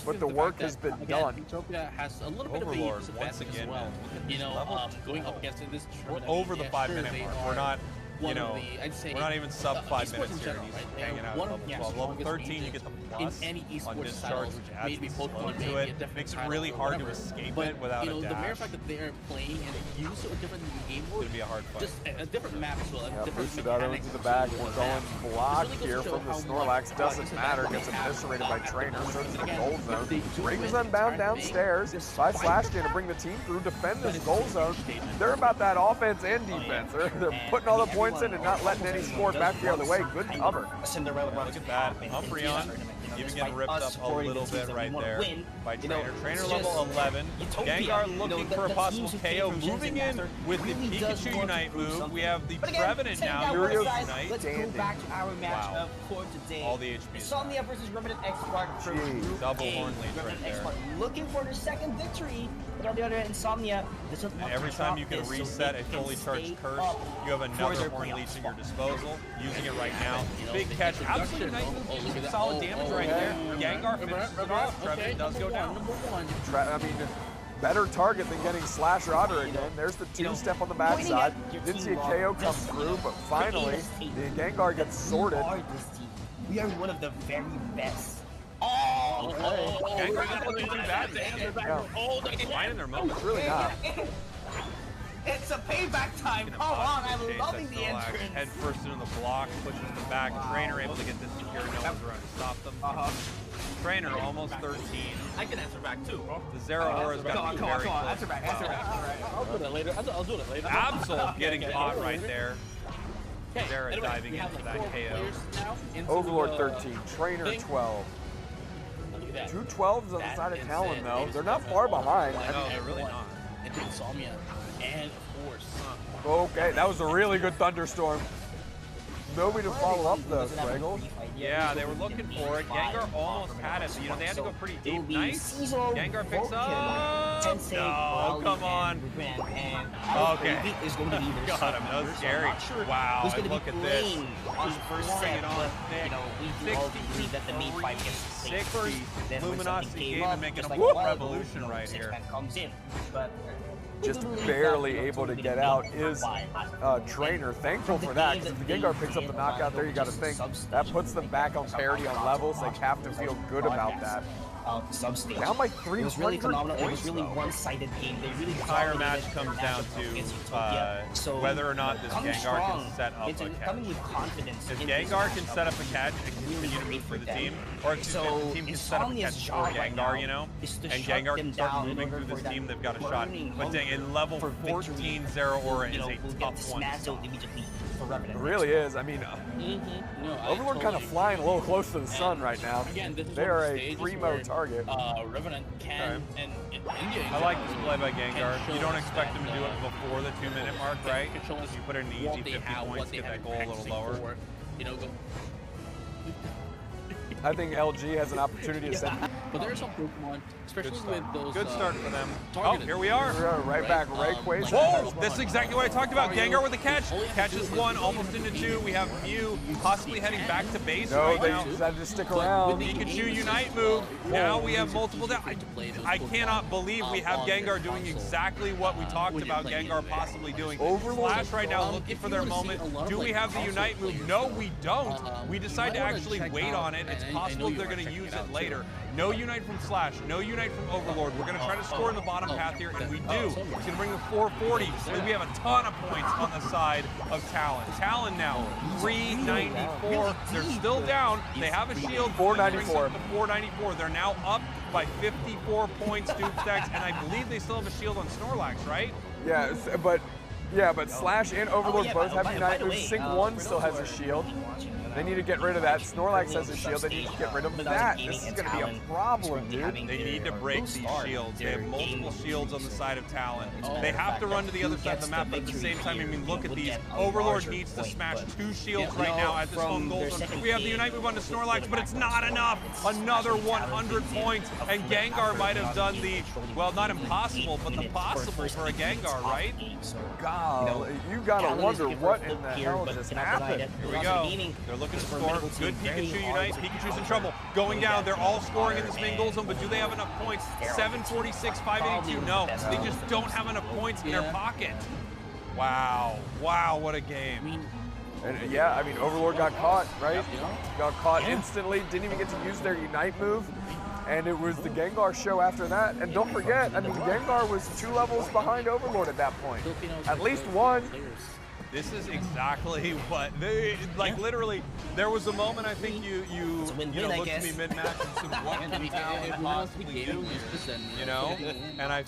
Speaker 1: but the work has been done.
Speaker 3: Utopia has a little bit of
Speaker 2: Overlord,
Speaker 3: a
Speaker 2: once again, man.
Speaker 3: You know, going up against this.
Speaker 2: We're over the 5-minute mark. We're not, you know, we're not even sub 5 minutes here. And he's hanging out at level 12. Level 13, you get the plus on discharge, which adds the slow to it. Makes it really hard to escape it without a dash.
Speaker 3: The mere fact that they are playing and they use a different game
Speaker 2: It's going to be a hard fight.
Speaker 3: just a different map as well.
Speaker 1: Yeah, boosted other into the back. We're going block here from the Snorlax. Doesn't matter. Gets eviscerated by Trainer. So does the goal zone. Rings Unbound downstairs. By Slash to bring the team through, defend this goal zone. They're about that offense and defense. They're putting all the points in and not letting any score back the other way. Good cover.
Speaker 2: Look at that. Umbreon even getting ripped up a little bit right there by Trainer. Trainer level 11. Gengar looking for a possible KO. Moving in with the Pikachu Unite move. We have the Trevenant now.
Speaker 1: Curious
Speaker 2: Unite.
Speaker 5: Let's go back to our matchup for today.
Speaker 2: All the HP is
Speaker 5: Insomnia versus Revenant X Spark for
Speaker 1: Jeez.
Speaker 5: Group
Speaker 2: Double
Speaker 5: A.
Speaker 2: horn lead right
Speaker 5: Revenant X
Speaker 2: there.
Speaker 5: Spark looking for their second victory. But on the other hand, Insomnia doesn't
Speaker 2: And
Speaker 5: want
Speaker 2: every
Speaker 5: to
Speaker 2: time
Speaker 5: drop
Speaker 2: you can
Speaker 5: this, so
Speaker 2: reset
Speaker 5: they
Speaker 2: a
Speaker 5: can
Speaker 2: fully
Speaker 5: stay
Speaker 2: charged curse,
Speaker 5: up
Speaker 2: you have
Speaker 5: for
Speaker 2: another
Speaker 5: their
Speaker 2: horn
Speaker 5: playoff
Speaker 2: leech at your
Speaker 5: spot.
Speaker 2: disposal. Using it right now. Big catch. Absolutely nice move. Some solid damage right there. Gengar finishes it off. Trevenant does go down.
Speaker 1: I mean, better target than getting Slash Otter again. There's the two-step on the backside. Didn't see a KO come through, but finally, the Gengar gets sorted.
Speaker 5: We are one of the very best.
Speaker 2: Gengar not looking too bad, man.
Speaker 1: Yeah,
Speaker 2: Finding their moments.
Speaker 1: it's really not.
Speaker 5: It's a payback time. Come on, I'm loving the entrance.
Speaker 2: Head first into the block, pushes them back. Trainer able to get this secure. No one's around to stop them. Trainer almost 13.
Speaker 4: I can answer back too.
Speaker 2: The Zero Aura's got to be very close.
Speaker 5: Answer back.
Speaker 3: I'll do that later. I'll do it later.
Speaker 2: Absol getting caught right there. Zera
Speaker 3: Anyway,
Speaker 2: diving
Speaker 3: we have
Speaker 2: into
Speaker 3: like
Speaker 2: that
Speaker 3: 4
Speaker 2: KO.
Speaker 3: players now into
Speaker 1: Overlord
Speaker 3: the
Speaker 1: 13, Trainer
Speaker 3: thing.
Speaker 1: 12.
Speaker 3: Look at that.
Speaker 1: 2 12s on the
Speaker 3: That
Speaker 1: side of
Speaker 3: is
Speaker 1: Talon,
Speaker 3: it.
Speaker 1: though.
Speaker 3: They
Speaker 1: They're
Speaker 3: just
Speaker 1: not
Speaker 3: got
Speaker 1: far
Speaker 3: that
Speaker 1: behind.
Speaker 3: one
Speaker 2: No, they're really not.
Speaker 3: Into Insomnia. And of course,
Speaker 1: Okay, that was a really good thunderstorm. Nobody to follow up, though, Swaggle.
Speaker 2: Yeah, they were looking for it. Gengar almost had it, but you know, they had to go pretty deep. Nice. Gengar picks up. No, come on. Okay. Got him. That was scary. Wow, and look at this. Just pouring it on thick. 60. Luminosity Gaming making a full revolution right here.
Speaker 1: Just barely able to get out is Trainer. Thankful for that, because if the Gengar picks up the knockout there, you got to think that puts them back on parity on levels. They have to feel good about that. Down by 300
Speaker 5: It was really phenomenal. It was
Speaker 1: points,
Speaker 5: really
Speaker 1: though.
Speaker 5: one-sided game. They really
Speaker 2: The entire match comes down to whether or not this Gengar can set up a catch.
Speaker 5: Coming with confidence.
Speaker 2: If Gengar can set up a catch and continue to move for the team, or if the team can set up a catch for Gengar, you know, and Gengar can start moving through this team, they've got a shot. But dang, in level 14, Zero Aura is a tough one to stop.
Speaker 1: It really is. I mean, Overlord kind of flying a little close to the sun right now. They are a primo target.
Speaker 3: Revenant can and India.
Speaker 2: I like this play by Gengar. You don't expect him to do it before the 2-minute mark, right? You put in an easy 50 points, get that goal a little lower.
Speaker 3: You know, go.
Speaker 1: I think LG has an opportunity to send
Speaker 3: But there are some Pokemon, especially with those.
Speaker 2: Good start for them. Oh,
Speaker 3: targeted.
Speaker 2: here we are.
Speaker 1: Right back, Rayquaza.
Speaker 2: Whoa! This is exactly what I talked about. Gengar with a catch. Catches one, almost into two. We have Mew possibly heading back to base
Speaker 1: No,
Speaker 2: right
Speaker 1: they
Speaker 2: now.
Speaker 1: decided to stick around.
Speaker 2: Pikachu Unite move. Now we have multiple down. I cannot believe we have Gengar doing exactly what we talked about Gengar possibly doing. Flash right now looking for their moment. Do we have the Unite move? No, we don't. We decide to actually wait on it. It's possible they're going to use it later. No Unite from Slash, no Unite from Overlord. We're going to try to score in the bottom path here, and we do. It's going to bring the 440, and we have a ton of points on the side of Talon. Talon now, 394. They're still down. They have a shield.
Speaker 1: 494.
Speaker 2: 494. They're now up by 54 points, Dupstacks, and I believe they still have a shield on Snorlax, right?
Speaker 1: Yeah, but Slash and Overlord both have Unite moves. Sync 1 still has a shield. They need to get rid of that. Snorlax has a shield. They need to get rid of that. This is going to be a problem, dude.
Speaker 2: They need to break these shields. They have multiple shields on the side of Talon. They have to run to the other side of the map, but at the same time, I mean, look at these. Overlord needs to smash 2 shields right now at this home goal zone. We have the Unite move onto Snorlax, but it's not enough. Another 100 points, and Gengar might have done the, well, not impossible, but the possible for a Gengar, right?
Speaker 1: God, you gotta wonder what in the hell just happened.
Speaker 2: Here we go. They're looking to score. Good Pikachu Unite. Pikachu's in trouble. Going down. They're all scoring in this main goal zone, but do they have enough points? 746, 582. No, they just don't have enough points in their pocket. Wow. Wow, what a game.
Speaker 1: And yeah, I mean, Overlord got caught, right? Got caught instantly. Didn't even get to use their Unite move. And it was the Gengar show after that. And don't forget, I mean, Gengar was 2 levels behind Overlord at that point. At least 1.
Speaker 2: This is exactly what they, like, literally, there was a moment I think you looked at me mid-match and said, what can Talon possibly do? You know? And I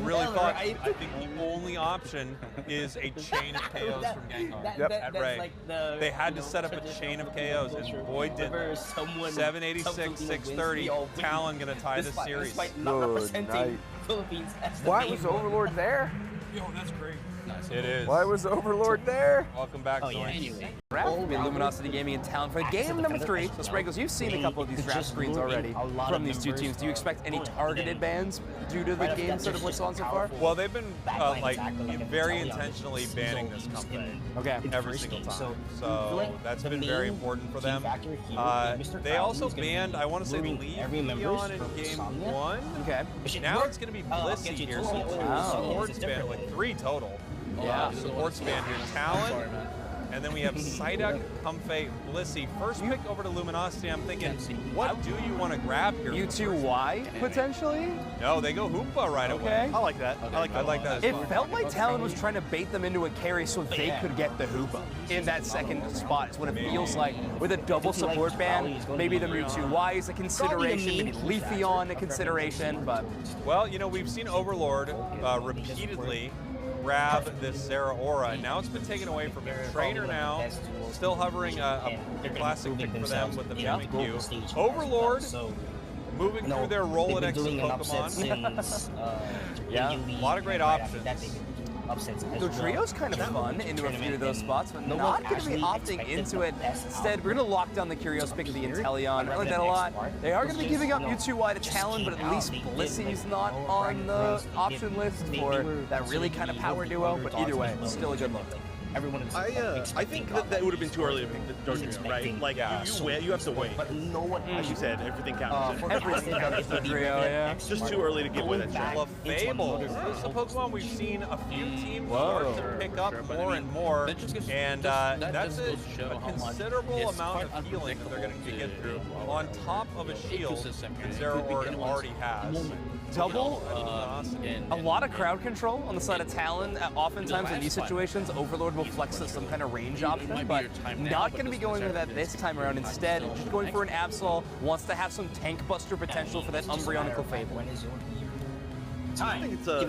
Speaker 2: really thought, I think the only option is a chain of KOs from Gengar at Ray. They had to set up a chain of KOs, and boy did they. 786, 630, Talon gonna tie the series.
Speaker 1: Good night. Why was Overlord there?
Speaker 2: Yo, that's great. It is.
Speaker 1: Why was Overlord there?
Speaker 2: Welcome back,
Speaker 3: Anyway.
Speaker 6: In Luminosity Gaming in Talon for game number 3. So Sprinkles, you've seen a couple of these draft screens already from these two teams. Do you expect any targeted bans due to the game sort of what's on so far?
Speaker 2: Well, they've been very intentionally banning this company.
Speaker 6: Okay.
Speaker 2: Every single time. So that's been very important for them. They also banned, I want to say, Leafeon in game 1.
Speaker 6: Okay.
Speaker 2: Now it's going to be Blissey here, so support's banned, like 3 total.
Speaker 6: Yeah.
Speaker 2: Support's banned here. Talon, and then we have Psyduck, Comfey, Blissey. First pick over to Luminosity. I'm thinking, what do you want to grab here?
Speaker 6: U2Y, potentially?
Speaker 2: No, they go Hoopa right away.
Speaker 6: Okay.
Speaker 7: I like that. I like that.
Speaker 6: It felt like Talon was trying to bait them into a carry so they could get the Hoopa in that second spot. It's what it feels like with a double support ban. Maybe the Mewtwo is a consideration, maybe Leafeon a consideration, but...
Speaker 2: Well, you know, we've seen Overlord repeatedly grab this Zeraora, and now it's been taken away from him. Trainer now, still hovering a classic pick for them with the Mimikyu. Overlord moving through their Rolodex of Pokemon.
Speaker 6: Yeah,
Speaker 2: a lot of great options.
Speaker 6: The trio's kind of fun into a few of those spots, but not going to be opting into it. Instead, we're going to lock down the Curios pick of the Inteleon. I like that a lot. They are going to be giving up U2Y to Talon, but at least Blissey's not on the option list for that really kind of power duo. But either way, still a good look.
Speaker 7: I think that would have been too early to pick the Dodrio, right? Like, you have to wait. As you said, everything counts.
Speaker 6: Everything counts the trio, yeah.
Speaker 7: It's just too early to give away that shot.
Speaker 2: Fable. This is a Pokemon we've seen a few teams start to pick up more and more, and that's a considerable amount of healing that they're going to get through on top of a shield that Zeraora already has.
Speaker 6: Double, a lot of crowd control on the side of Talon. Oftentimes in these situations, Overlord will flex to some kind of range option, but not going to be going for that this time around. Instead, just going for an Absol, wants to have some tank buster potential for that Umbreon and Clefable.
Speaker 7: I think it's a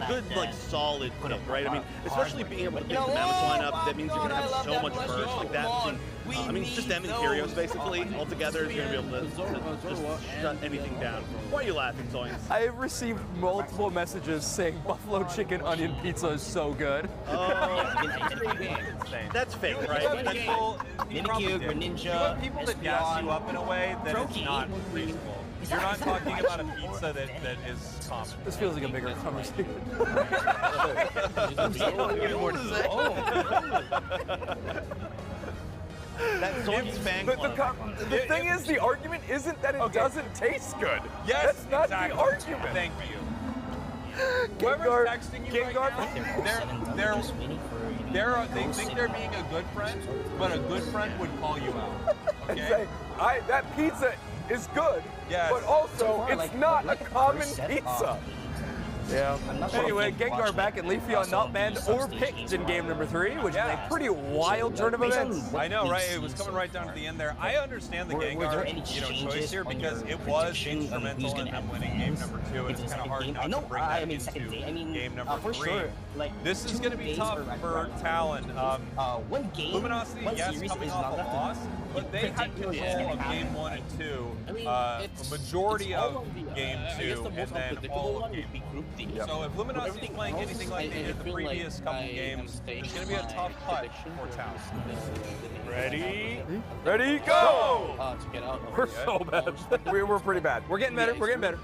Speaker 7: good, like, solid pick, right? I mean, especially being able to pick the Mammoth lineup, that means you're going to have so much burst like that. I mean, just them and Curios, basically, all together, is going to be able to just shut anything down. Why are you laughing, Zoinks?
Speaker 6: I have received multiple messages saying buffalo chicken onion pizza is so good.
Speaker 7: That's fake, right?
Speaker 2: People that gas you up in a way that it's not reasonable. You're not talking about a pizza that is common.
Speaker 6: This feels like a bigger conversation.
Speaker 7: That Zoin's fan club.
Speaker 1: The thing is, the argument isn't that it doesn't taste good.
Speaker 2: Yes,
Speaker 1: that's not
Speaker 2: exactly.
Speaker 1: the argument.
Speaker 2: Thank you.
Speaker 1: Gengar,
Speaker 2: Whoever's texting you right now, they think they're being a good friend, but a good friend would call you out.
Speaker 1: And
Speaker 2: Okay?
Speaker 1: say, that pizza is good,
Speaker 2: Yes.
Speaker 1: but also it's not a common pizza.
Speaker 6: Yeah. Anyway, Gengar back and Leafeon not banned or picked in game number 3, which is a pretty wild turn of events.
Speaker 2: I know, right? It was coming right down to the end there. I understand the Gengar, choice here because it was instrumental in them winning game number 2, and it's kind of hard not to bring that into game number 3. This is going to be tough for Talon. Luminosity, yes, coming off a loss, but they had control of game 1 and 2, a majority of game 2, and then all of game 1. So if Luminosity is playing anything like they did the previous couple games, it's going to be a tough putt for Talon.
Speaker 1: Ready, go!
Speaker 3: To get out.
Speaker 1: We're so bad. We're pretty bad.
Speaker 6: We're getting better. We're getting better.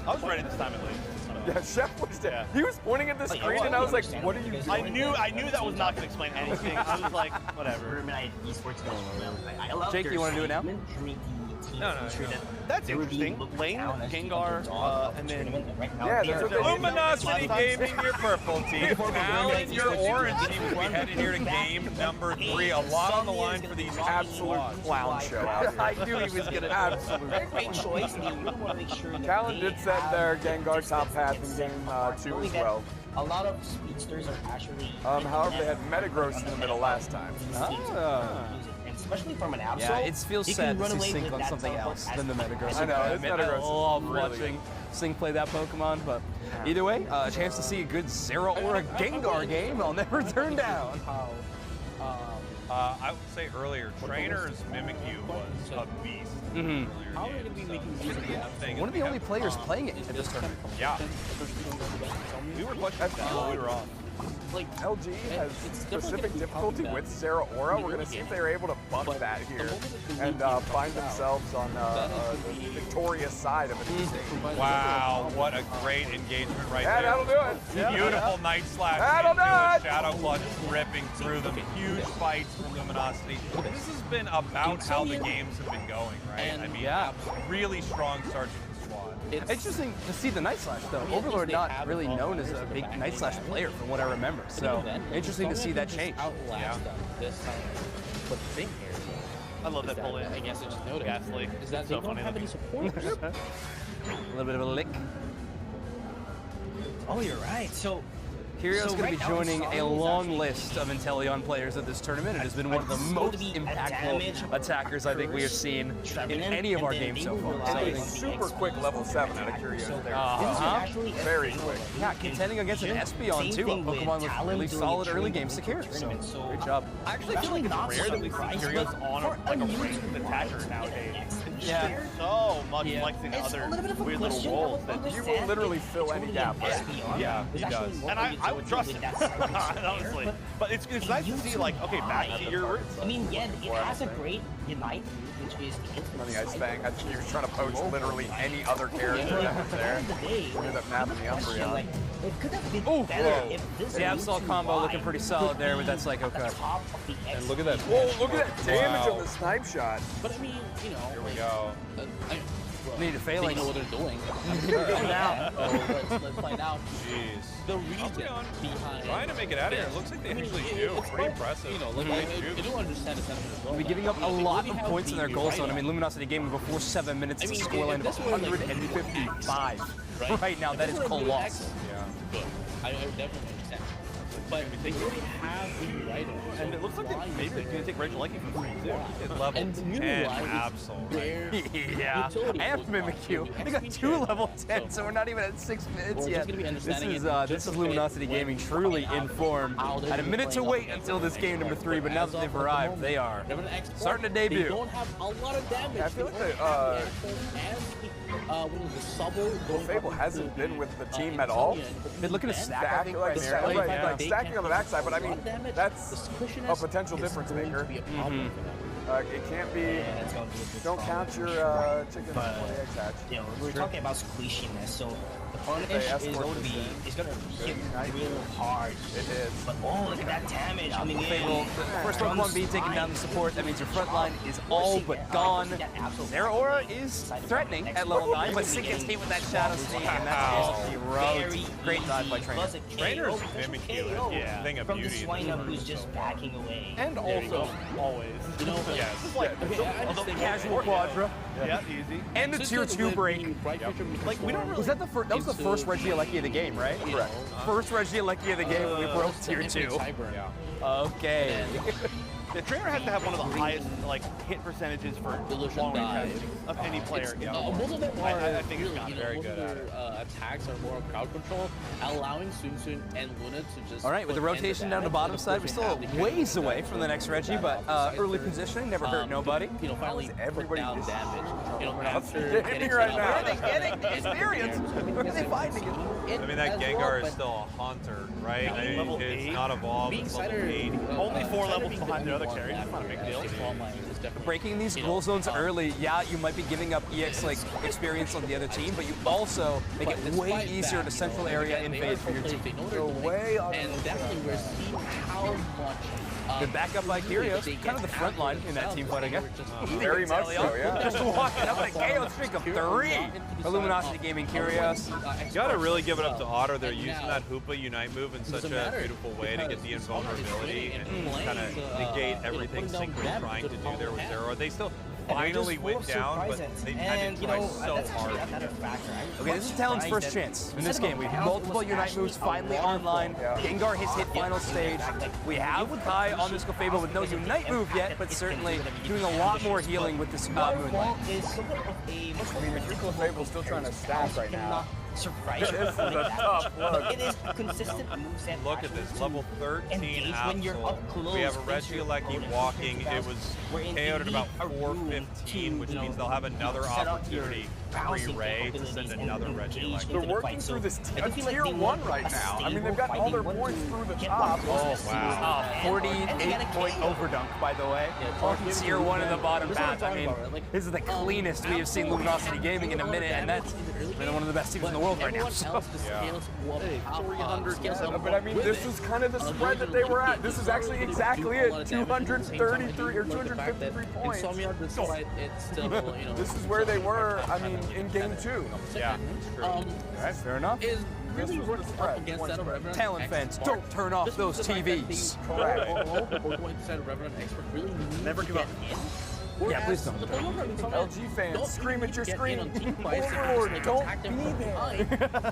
Speaker 7: I was ready this time at least.
Speaker 1: Yeah, Chef was dead. He was pointing at the screen, and I was like, "What are you doing?"
Speaker 7: I knew that was not going to explain anything. I was like, whatever.
Speaker 6: Jake, you want to do it now?
Speaker 2: No.
Speaker 7: That's interesting. Lane, Gengar, and then
Speaker 1: Yeah, that's what they did.
Speaker 2: Luminosity Gaming, your purple team. Talon, your orange team will be headed here to game number 3. A lot on the line for these
Speaker 1: Absolute clown show out here.
Speaker 6: I knew he was going to.
Speaker 1: Absolute.
Speaker 5: Great choice. You want to make sure that
Speaker 1: Talon did set their Gengar top path in game 2 as well.
Speaker 5: A lot of speedsters are actually.
Speaker 1: However, they had Metagross in the middle last time.
Speaker 5: Especially from an Absol.
Speaker 6: Yeah, it feels sad to see Sync on something else than the Metagross.
Speaker 1: I know, it's
Speaker 6: I
Speaker 1: Metagross.
Speaker 6: love
Speaker 1: Really
Speaker 6: watching Sync play that Pokemon, but either way, a chance to see a good Zero or a Gengar game I'll never turn down.
Speaker 2: I would say earlier, Trainer's Mimikyu was a beast.
Speaker 3: How are they going to be making use of that?
Speaker 6: One of the only players playing it at this tournament.
Speaker 2: Yeah. We were questioning that while we were off.
Speaker 3: Like,
Speaker 1: LG has
Speaker 3: it's
Speaker 1: specific
Speaker 3: definitely
Speaker 1: difficulty
Speaker 3: gonna be
Speaker 1: with Sarah Aura. We're going to see if they're able to buck that here and find themselves on the victorious side of it.
Speaker 2: Wow, what a great engagement right
Speaker 1: Yeah,
Speaker 2: there.
Speaker 1: that'll do it.
Speaker 2: Beautiful Night Slash.
Speaker 1: That'll
Speaker 2: into
Speaker 1: do
Speaker 2: a
Speaker 1: it.
Speaker 2: Shadow Clutch ripping through them. Huge fights for Luminosity. This has been about how the games have been going, right? I mean, really strong start to the squad.
Speaker 6: Interesting to see the Night Slash though. Overlord not really known as a big Night Slash player from what I remember. So interesting to see that change.
Speaker 3: Yeah. This time. But the thing here,
Speaker 7: I love that pull in.
Speaker 3: I guess I just noticed,
Speaker 7: Ghastly.
Speaker 3: is that
Speaker 7: So
Speaker 3: they don't
Speaker 7: funny
Speaker 3: have any
Speaker 7: looking.
Speaker 3: supporters.
Speaker 6: A little bit of a lick.
Speaker 5: Oh, you're right. So.
Speaker 6: Curio's
Speaker 5: So
Speaker 6: going
Speaker 5: right
Speaker 6: to be
Speaker 5: now,
Speaker 6: joining
Speaker 5: Install
Speaker 6: a
Speaker 5: is
Speaker 6: long
Speaker 5: actually-
Speaker 6: list of Inteleon players at this tournament. It has been one of the
Speaker 5: It's going
Speaker 6: most
Speaker 5: to be a
Speaker 6: impactful
Speaker 5: damage,
Speaker 6: attackers I think we have seen in
Speaker 5: Trevenant,
Speaker 6: any of our
Speaker 5: and then
Speaker 6: games
Speaker 5: they
Speaker 6: so
Speaker 5: will
Speaker 6: far.
Speaker 5: rely
Speaker 6: So I
Speaker 5: on
Speaker 6: think-
Speaker 5: the
Speaker 1: Super quick level 7 out of Curios there.
Speaker 5: Actually,
Speaker 1: Very quick.
Speaker 6: Yeah, contending against an Espeon too, a Pokemon with really solid early game secure. So great job.
Speaker 7: I actually feel like it's rare that we see Curios on a ranged attacker nowadays.
Speaker 6: Yeah.
Speaker 7: So much
Speaker 5: Yeah.
Speaker 7: flexing
Speaker 5: It's a
Speaker 7: other
Speaker 5: little bit of a
Speaker 7: weird little
Speaker 5: question.
Speaker 7: roles that
Speaker 1: You will literally fill any gap, right?
Speaker 2: Yeah, he does.
Speaker 7: and I would trust him, honestly. But it's nice to see, like, okay, back to your roots.
Speaker 5: I mean, yeah, it has a great Unite, which is
Speaker 1: On the Ice Fang, I think he was trying to poach literally any other character that was there. Ended up nabbing the Umbreon.
Speaker 5: Like, it could have been
Speaker 6: Ooh,
Speaker 5: better
Speaker 6: whoa.
Speaker 5: if this
Speaker 6: The Absol combo looking pretty solid there with that Psycho Cut.
Speaker 5: top of the
Speaker 2: And look at that.
Speaker 1: Whoa, look at that damage
Speaker 2: Wow.
Speaker 1: on the snipe shot.
Speaker 3: But I mean, you know,
Speaker 2: Here we go.
Speaker 6: Need to fail.
Speaker 3: they know what they're doing.
Speaker 6: Now.
Speaker 3: Let's find out
Speaker 2: Jeez.
Speaker 3: the reason
Speaker 2: Umbreon
Speaker 3: behind.
Speaker 2: trying to make it out of here. It looks like they actually do.
Speaker 3: It's
Speaker 2: Pretty
Speaker 3: quite,
Speaker 2: impressive.
Speaker 3: You know, like,
Speaker 2: Great
Speaker 3: I
Speaker 2: juice.
Speaker 3: do understand the sentiment as well.
Speaker 6: We're giving up a lot of points in their goal zone. I mean, Luminosity gaming before 7 minutes. It's a scoreline of 155 right now. That is colossal.
Speaker 2: Yeah.
Speaker 3: Good. I definitely understand. But they already have the writer.
Speaker 7: And it looks like maybe they're going to take Rachel Liking from 3 too.
Speaker 2: It leveled
Speaker 3: And
Speaker 2: 10
Speaker 3: utilize
Speaker 2: Absol.
Speaker 3: their
Speaker 6: Yeah,
Speaker 3: utility
Speaker 6: I have
Speaker 3: Pokemon
Speaker 6: Mimikyu.
Speaker 3: to
Speaker 6: They got
Speaker 3: XP
Speaker 6: 2
Speaker 3: share.
Speaker 6: level 10, so we're not even at 6 minutes
Speaker 3: We're
Speaker 6: yet.
Speaker 3: just gonna be understanding it
Speaker 6: This
Speaker 3: just
Speaker 6: is
Speaker 3: a
Speaker 6: Luminosity
Speaker 3: bit
Speaker 6: Gaming
Speaker 3: when
Speaker 6: truly
Speaker 3: finding out
Speaker 6: informed.
Speaker 3: how they're
Speaker 6: Had a minute to
Speaker 3: playing
Speaker 6: wait
Speaker 3: up
Speaker 6: until this game number 3, but
Speaker 3: But
Speaker 6: now
Speaker 3: as
Speaker 6: that
Speaker 3: of
Speaker 6: they've
Speaker 3: the
Speaker 6: arrived,
Speaker 3: moment,
Speaker 6: they are
Speaker 3: they're gonna export.
Speaker 6: starting to
Speaker 3: They
Speaker 6: debut.
Speaker 3: don't have a lot of damage.
Speaker 1: I feel like
Speaker 3: They
Speaker 1: the,
Speaker 3: only have what is the Subble going
Speaker 1: Fable
Speaker 3: up
Speaker 1: hasn't
Speaker 3: into
Speaker 1: been with the team
Speaker 3: Inteleon,
Speaker 1: at all.
Speaker 3: but
Speaker 6: Been looking to
Speaker 3: then
Speaker 6: stack, I
Speaker 1: Stack,
Speaker 6: think,
Speaker 1: like,
Speaker 6: primarily.
Speaker 1: like,
Speaker 6: Yeah.
Speaker 1: like stacking on the backside, but I mean,
Speaker 3: damage,
Speaker 1: that's
Speaker 3: the squishiness
Speaker 1: a potential
Speaker 3: is
Speaker 1: difference
Speaker 3: going to
Speaker 1: maker.
Speaker 3: be a problem for them.
Speaker 1: It can't be. Don't count your chickens before the eggs hatch.
Speaker 8: You know, we're talking about squishiness, so the punish is going to hit real hard.
Speaker 1: It is.
Speaker 8: But oh, look at that damage coming in.
Speaker 6: Fable, the first Pokemon being taken down the support, that means your front line is all but gone. Their aura is threatening at level 9, but Sink gets hit with that Shadow Sneak, and that's zero. Great dive by Trainer.
Speaker 2: Trainer's Mimikyu is a thing of
Speaker 8: from the
Speaker 2: beauty.
Speaker 8: Swinub who's just backing away.
Speaker 1: And also, always.
Speaker 3: You know,
Speaker 2: Yes.
Speaker 6: Casual Quadra.
Speaker 7: Yeah, easy.
Speaker 6: And the tier 2 break.
Speaker 7: Like, we don't really...
Speaker 6: Was that the first? That was the first Regieleki of the game, right?
Speaker 1: Correct.
Speaker 6: First Regieleki of the game when we broke tier 2. Okay.
Speaker 7: The trainer has to have one of the highest like hit percentages for long range of any player.
Speaker 3: Most of them are
Speaker 7: I think it's
Speaker 3: really,
Speaker 7: not
Speaker 2: very good at it.
Speaker 3: Attacks are more crowd control, allowing Sun and Luna to just.
Speaker 6: All right, with the rotation down the bottom side, we're still ways away from the next Regie, but early positioning never hurt nobody.
Speaker 3: You know, finally
Speaker 1: everybody
Speaker 3: put down
Speaker 1: just-
Speaker 3: damage. You know,
Speaker 1: That's
Speaker 3: after
Speaker 1: getting
Speaker 3: getting
Speaker 1: right
Speaker 3: set
Speaker 1: now.
Speaker 3: up.
Speaker 6: Where are they getting the experience? Where are they finding it?
Speaker 2: I mean, that Gengar is still a haunter, right? I mean,
Speaker 7: Level
Speaker 2: it's
Speaker 7: 8.
Speaker 2: not evolved,
Speaker 3: Being
Speaker 2: it's level
Speaker 3: cider,
Speaker 2: 8.
Speaker 7: Only 4 levels behind the other carries. It's not a big deal.
Speaker 6: Breaking these goal zones early, yeah, you might be giving up EX like experience on the other team, but you also make it way easier to central area invade for your team.
Speaker 1: way on
Speaker 3: and definitely we're seeing how much.
Speaker 6: Good backup by Kyrios, kind of the front line in that team fight again.
Speaker 1: Very much so, yeah.
Speaker 6: Just walking up with a KO streak of 3 for Luminosity Gaming Kyrios.
Speaker 2: You gotta really give it up to Otter. They're using that Hoopa Unite move in such a beautiful way to get the invulnerability and kind of negate everything Synchro is trying to do there with Zero. They still finally went down, but they had to try so hard.
Speaker 6: Okay, this is Talon's first chance in this game. We have multiple Unite moves finally online. Gengar has hit final stage. We have Kai on this Clefable with no Unite move yet, but certainly doing a lot more healing with this Moonlight.
Speaker 1: I mean, if your Clefable's still trying to stack right now,
Speaker 8: Surprise.
Speaker 1: this is a tough look.
Speaker 8: It is a consistent moveset.
Speaker 2: Look at this, level 13
Speaker 8: Engage when you're up
Speaker 2: Absol.
Speaker 8: close.
Speaker 2: We have a Regieleki walking. It was KO'd at about 4:15, which means they'll have another opportunity pre-Ray to send another Regieleki.
Speaker 1: They're working through this tier 1 right now. I mean, they've got all their points through the top.
Speaker 2: Oh, wow.
Speaker 6: 48-point overdunk, by the way. Tier 1 in the bottom path. I mean, this is the cleanest we have seen Luminosity Gaming in a minute, and that's been one of the best teams in the world right now. So.
Speaker 1: But I mean, this is kind of the spread that they were at. This is actually exactly it, 233 or 253 points. This is where they were, I mean, in game 2.
Speaker 2: Yeah, it's true.
Speaker 6: Alright, fair enough.
Speaker 3: Is really working up against that of Revenant.
Speaker 6: Talon fans, don't turn off those TVs.
Speaker 7: Never give up.
Speaker 6: Yeah, please don't.
Speaker 1: LG fans, scream at your screen. Overlord, don't be there.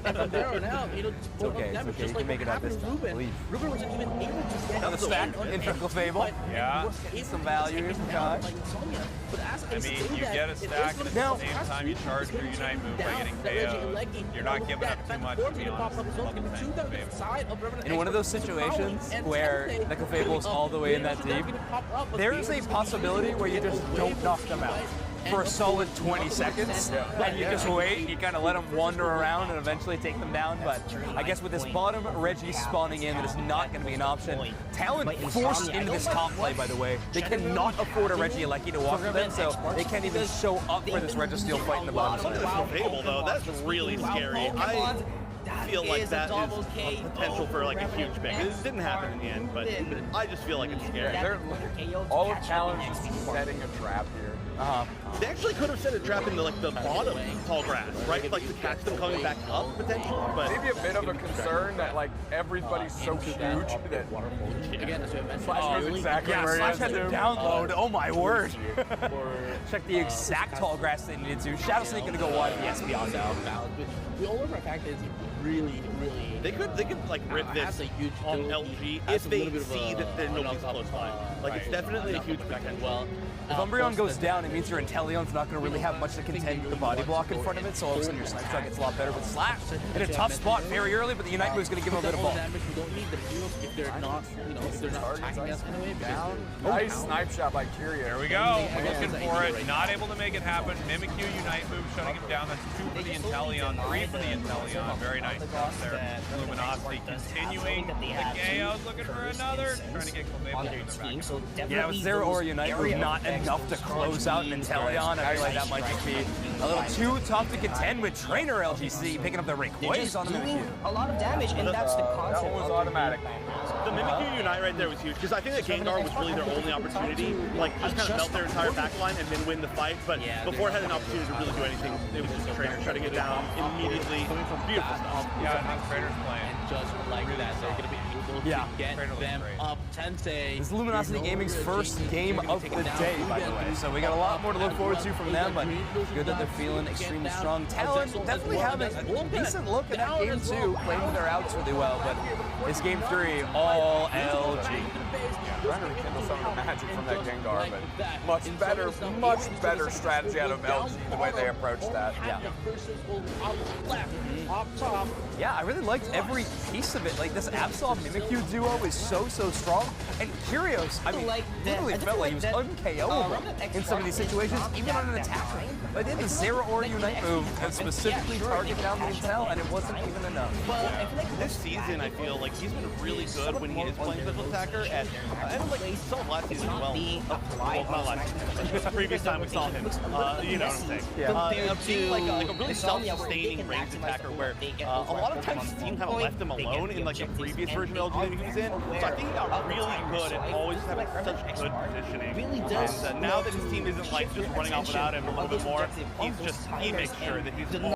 Speaker 3: And from there on out, you know,
Speaker 6: It's okay, it's okay. You can make it out this time. Believe.
Speaker 3: Ruben wasn't even able to get
Speaker 6: Another stack in Clefable.
Speaker 2: Yeah.
Speaker 6: Some value here from Kai.
Speaker 2: I mean, you get a stack, and at the same time you charge your Unite move by getting KO'd. You're not giving up too much, to be honest.
Speaker 6: In one of those situations where the Clefable's all the way in that deep, there is a possibility where you just don't knock them out for a solid 20 seconds, and you just wait, you kind of let them wander around and eventually take them down, but I guess with this bottom Reggie spawning in, that is not going to be an option. Talon forced into this top play, by the way. They cannot afford a Regieleki to walk with them, so they can't even show up for this Registeel fight in the bottom
Speaker 7: Look at
Speaker 6: side.
Speaker 7: this Fable though, that's really scary. I feel like that is a potential for like a huge pick. It didn't happen in the end, but I just feel like it's scary.
Speaker 1: All of Talon's setting a trap here.
Speaker 7: They actually could have set a trap into like the bottom tall grass, right? Like to catch them coming back up potentially, but
Speaker 1: Maybe a bit of a concern that like everybody's so huge that Slash knows exactly
Speaker 6: Yeah,
Speaker 1: where he
Speaker 6: Slash
Speaker 1: is
Speaker 6: had to
Speaker 1: to.
Speaker 6: download, oh my word. Check the exact tall grass they needed to. Shadow Sneak gonna go wide, yes, beyond now.
Speaker 3: The all over fact is really
Speaker 7: they could like rip this on LG if they see that nobody's close by. Like it's definitely a huge potential.
Speaker 6: If Umbreon goes down it means your Inteleon's not going to really have much to contend with the body block in front of it, so all of a sudden your Snipe Shot gets a lot better with Slash. In a tough spot very early, but the Unite move is going to give him a bit of ball.
Speaker 3: We don't need the heroes if they're not, if they're not attacking us in a way.
Speaker 1: Nice Snipe Shot by Kyrio.
Speaker 2: There we go. Looking for it. Not able to make it happen. Mimikyu Unite move shutting him down. That's 2 for the Inteleon, 3 for the Inteleon. Very nice stuff there. Luminosity continuing. The Gao's looking for another. Trying to get Clefable in the back.
Speaker 6: Yeah, with Zero or Unite move not enough to close out an Inteleon. I feel like that might just be a little too tough to contend with Trainer LGC picking up the Rayquaza on the Mimikyu.
Speaker 8: A lot of damage, and that's the concept.
Speaker 1: That one was automatic.
Speaker 7: The Mimikyu Unite right there was huge, because I think that Gengar was really their only opportunity. Like, just kind of melt their entire backline and then win the fight, but before it had an opportunity to really do anything, it was just a Trainer shutting it down immediately. Beautiful stuff.
Speaker 2: Yeah, I think Trainer's playing.
Speaker 3: Just like that, they're going to be able to get them up. Tensei.
Speaker 6: This is Luminosity Gaming's first game of the day, by the way, so we got a lot more to look forward to from them, but good that they're feeling extremely strong. Talon definitely having a decent look at that game 2, playing with their outs really well, but it's game 3, all LG.
Speaker 1: Trying to rekindle some of the magic from that Gengar, but much better strategy out of LG the way they approached that.
Speaker 6: Yeah, I really liked every piece of it. Like, this Absol Mimikyu duo is so strong, and Kyrios, I mean, literally felt like he was un-KO'able in some of these situations, even on an attacker. But they did the Zero or Unite move and specifically target down the Intel, and it wasn't even enough.
Speaker 7: This season, I feel like he's been really good when he is playing special attacker, and like he saw last season as well. Well, not last season, the previous time we saw him. You know what I'm saying?
Speaker 8: Yeah.
Speaker 7: Being like a really self-sustaining ranged attacker, where a lot of times his team kind of left him alone in like the previous version of LG that he was in. So I think he got really good at always having such good positioning. And now that his team isn't like just running off without him a little bit more, he makes sure that he's